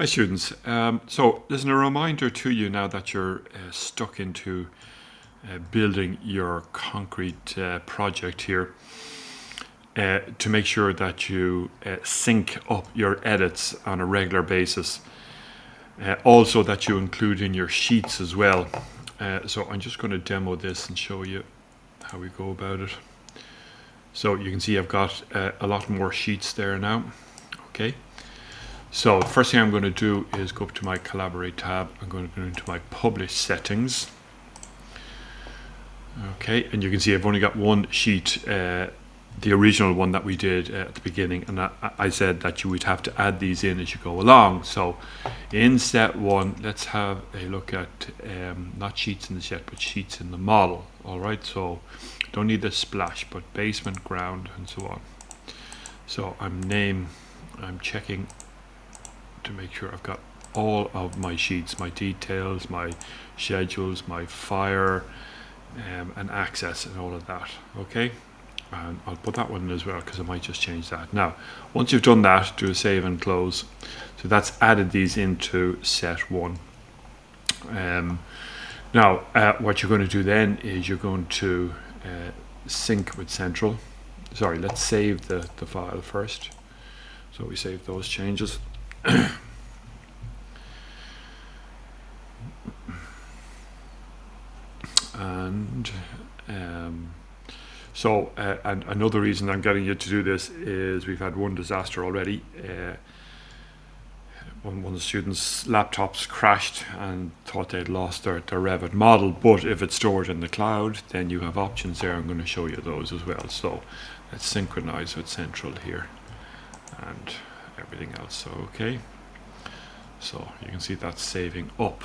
Hi students, so there's a reminder to you now that you're stuck into building your concrete project here to make sure that you sync up your edits on a regular basis. Also that you include in your sheets as well. So I'm just going to demo this and show you how we go about it. So you can see I've got a lot more sheets there now. Okay. So the first thing I'm going to do is go up to my Collaborate tab. I'm going to go into my Publish settings. Okay, and you can see I've only got one sheet, the original one that we did at the beginning, and I said that you would have to add these in as you go along. So in step one, let's have a look at not sheets in the set, but sheets in the model. All right, so don't need the splash, but basement, ground, and so on. So I'm checking to make sure I've got all of my sheets, my details, my schedules, my fire, and access and all of that. Okay, and I'll put that one in as well because I might just change that. Now once you've done that, do a save and close. So that's added these into set one. Now what you're going to do then is you're going to sync with central. Sorry, let's save the file first. So we save those changes. And and another reason I'm getting you to do this is we've had one disaster already. One of the students' laptops crashed and thought they'd lost their Revit model, but if it's stored in the cloud, then you have options there. I'm going to show you those as well. So let's synchronize with central here and everything else. So okay, so you can see that's saving up.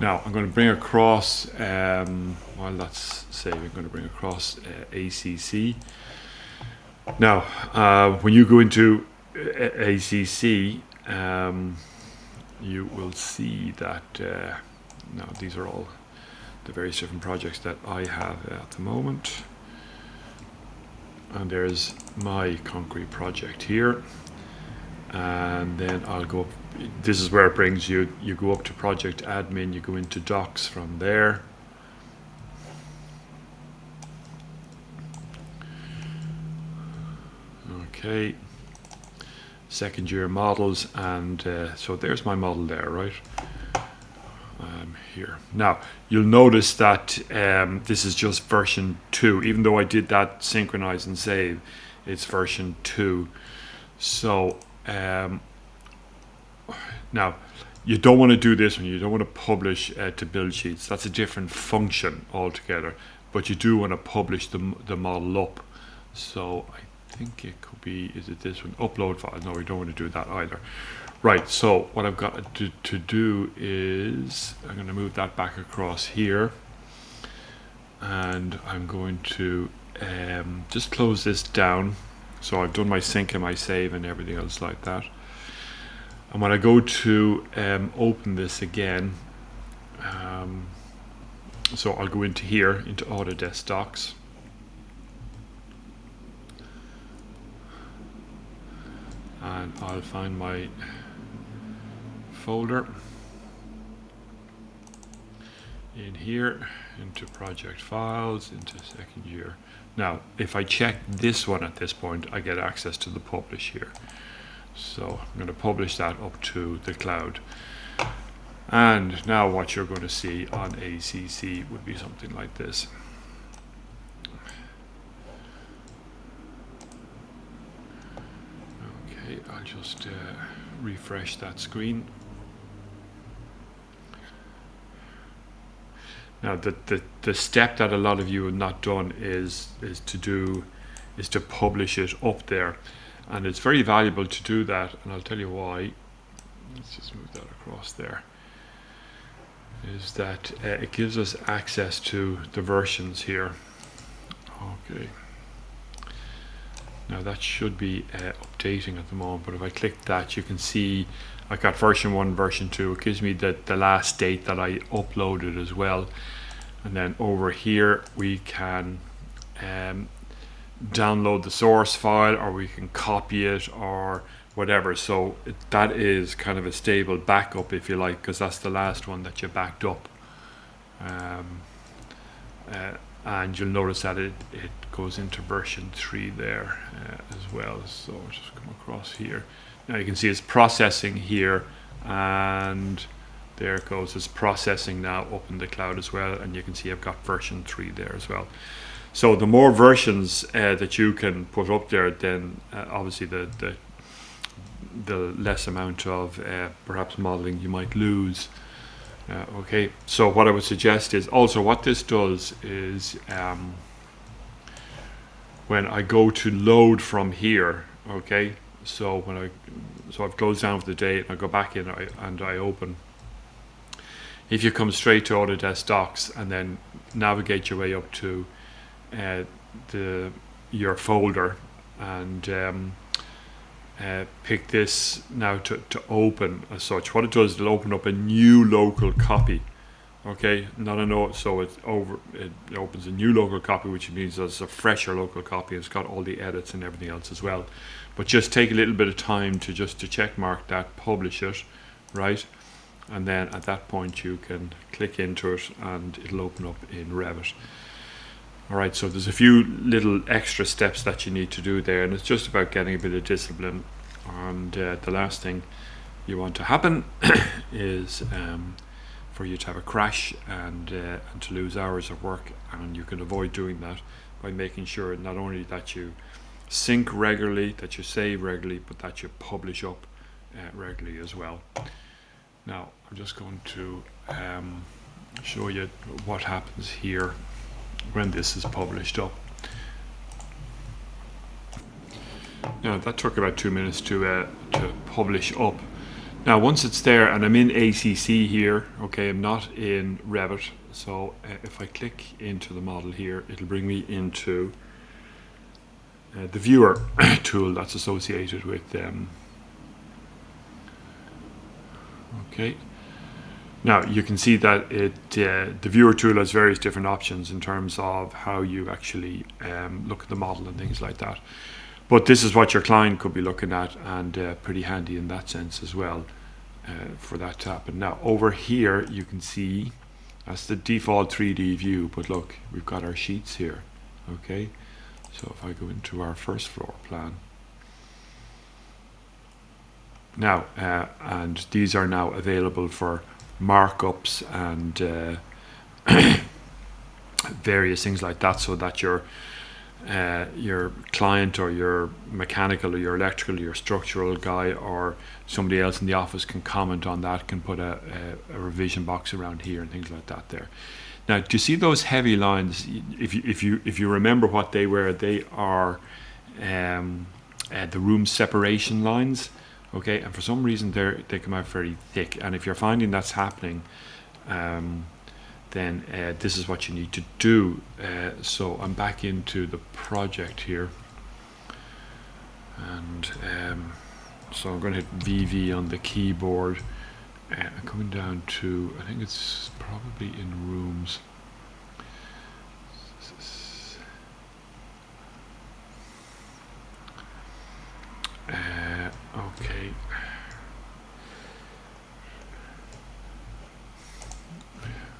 Now I'm going to bring across, while that's saving, I'm going to bring across ACC. Now when you go into ACC, you will see that now these are all the various different projects that I have at the moment. And there's my concrete project here. And then I'll go up, this is where it brings you, you go up to project admin, you go into docs from there. Okay, second year models, and so there's my model there, right? Here. Now you'll notice that this is just version 2, even though I did that synchronize and save, it's version 2. So now you don't want to do this one, you don't want to publish to build sheets. That's a different function altogether, but you do want to publish the model up. So I think it could be, is it this one, upload file? No, we don't want to do that either. Right, so what I've got to do is I'm going to move that back across here, and I'm going to just close this down. So I've done my sync and my save and everything else like that. And when I go to open this again, so I'll go into here, into Autodesk Docs. And I'll find my folder in here, into project files, into second year. Now if I check this one at this point, I get access to the publish here. So I'm going to publish that up to the cloud. And now what you're going to see on ACC would be something like this. Okay, I'll just refresh that screen. Now the step that a lot of you have not done is to publish it up there, and it's very valuable to do that, and I'll tell you why. Let's just move that across there. Is that it gives us access to the versions here. Okay. Now that should be updating at the moment, but if I click that, you can see I got version 1, version 2. It gives me the last date that I uploaded as well. And then over here we can download the source file, or we can copy it, or whatever. So that is kind of a stable backup, if you like, because that's the last one that you backed up. And you'll notice that it goes into version 3 there as well. So I'll just come across here. Now you can see it's processing here, and there it goes. It's processing now up in the cloud as well, and you can see I've got version 3 there as well. So the more versions that you can put up there, then obviously the less amount of perhaps modeling you might lose. Okay, so what I would suggest is also what this does is when I go to load from here, okay, so I've closed down for the day and I go back in and I open. If you come straight to Autodesk Docs and then navigate your way up to your folder and pick this now to open as such. What it does, it'll open up a new local copy. Okay, not a note, so it opens a new local copy, which means there's a fresher local copy. It's got all the edits and everything else as well. But just take a little bit of time to check mark that, publish it, right? And then at that point you can click into it and it'll open up in Revit. All right, so there's a few little extra steps that you need to do there, and it's just about getting a bit of discipline. And the last thing you want to happen is for you to have a crash and to lose hours of work, and you can avoid doing that by making sure not only that you sync regularly, that you save regularly, but that you publish up regularly as well. Now, I'm just going to show you what happens here when this is published up. Now that took about 2 minutes to publish up. Now once it's there, and I'm in ACC here, okay, I'm not in Revit, so if I click into the model here, it'll bring me into the viewer tool that's associated with them. Okay. Now you can see that the viewer tool has various different options in terms of how you actually look at the model and things like that. But this is what your client could be looking at, and pretty handy in that sense as well for that to happen. Now over here you can see that's the default 3D view, but look, we've got our sheets here. Okay, so if I go into our first floor plan. Now, and these are now available for markups and various things like that, so that your client or your mechanical or your electrical or your structural guy or somebody else in the office can comment on that, can put a revision box around here and things like that there. Now, do you see those heavy lines? If you remember what they were, they are the room separation lines. Okay, and for some reason they come out very thick, and if you're finding that's happening, then this is what you need to do. So I'm back into the project here, and so I'm going to hit VV on the keyboard. Coming down to, I think it's probably in rooms. Okay.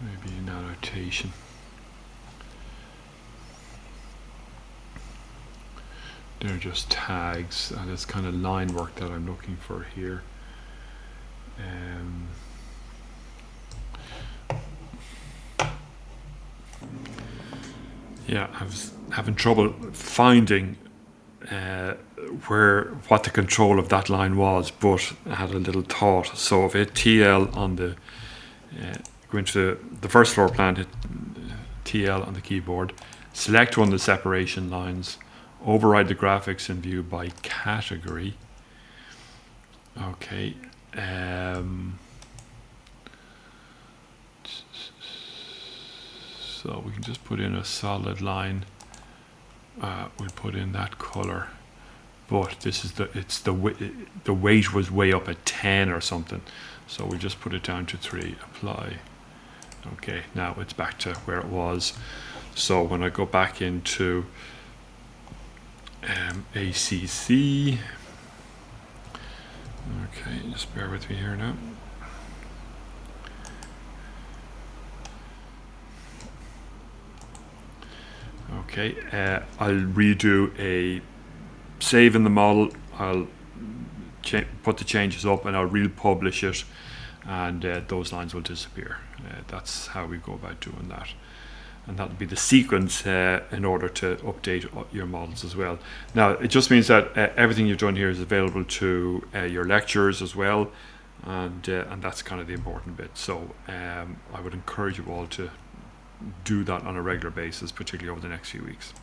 Maybe an annotation. They're just tags, and it's kind of line work that I'm looking for here. Yeah, I was having trouble finding what the control of that line was, but I had a little thought. So if I hit TL on the go into the first floor plan, hit TL on the keyboard, select one of the separation lines, override the graphics in view by category. Okay. So we can just put in a solid line. We'll put in that color, but this is the weight was way up at 10 or something, so we just put it down to 3. Apply. Okay, now it's back to where it was. So when I go back into ACC, Okay, just bear with me here now. Okay, I'll redo a save in the model. I'll put the changes up and I'll republish it, and those lines will disappear. That's how we go about doing that. And that'll be the sequence in order to update your models as well. Now, it just means that everything you've done here is available to your lecturers as well, and that's kind of the important bit. So I would encourage you all to do that on a regular basis, particularly over the next few weeks.